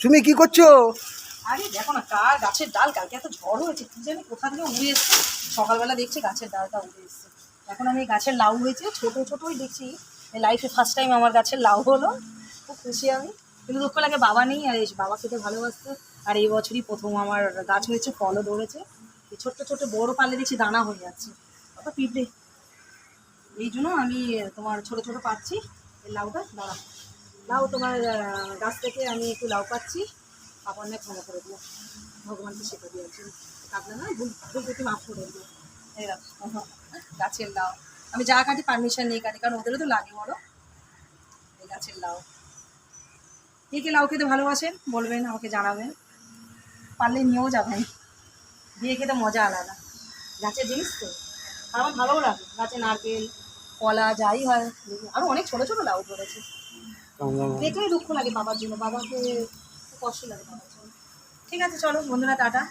তুমি কি করছো? আরে দেখো না কার গাছের ডাল, কালকে এত ঝড় হয়েছে কি জানি কোথা থেকে উড়ে এসছে। সকালবেলা দেখছি গাছের ডালটা উড়ে এসছে। এখন আমি গাছের লাউ হয়েছে ছোটো ছোটোই দেখছি, লাইফে ফার্স্ট টাইম আমার গাছের লাউ হলো, খুব খুশি আমি। কিন্তু দুঃখ লাগে বাবা নেই, আর বাবা খেতে ভালোবাসতো। আর এই বছরই প্রথম আমার গাছ হয়েছে, ফলও ধরেছে। এই ছোট্ট ছোট্ট বড় পালে দেখছি দানা হয়ে যাচ্ছে, কত পিঁপড়ে। এই জন্য আমি তোমার ছোট ছোট পাচ্ছি এই লাউটা। দাঁড়া, লাউ তোমার গাছ থেকে আমি একটু লাউ পাচ্ছি, আপনার ক্ষমা করে দিও, ভগবানকে সেটা দিয়েছেন। আপনার না ভুল ভুল একটু মাফ করে দিও। এই রাখো গাছের লাউ, আমি যা কাটি পারমিশন নিয়ে কাটি, কারণ ওদেরও তো লাগে বলো। এই গাছের লাউ, কে কে লাউ খেতে ভালোবাসেন বলবেন, আমাকে জানাবেন, পারলে নিয়েও যাবেন। দিয়ে খেতে মজা আলাদা, গাছের জিনিস তো। আর আমার ভালোও লাগে, গাছে নারকেল কলা যাই হয়। আরও অনেক ছোটো ছোটো লাউ ধরেছে, দেখলেই দুঃখ লাগে বাবার জন্য, বাবাকে খুব কষ্ট লাগে বাবার জন্য। ঠিক আছে চলো বন্ধুরা, টাটা।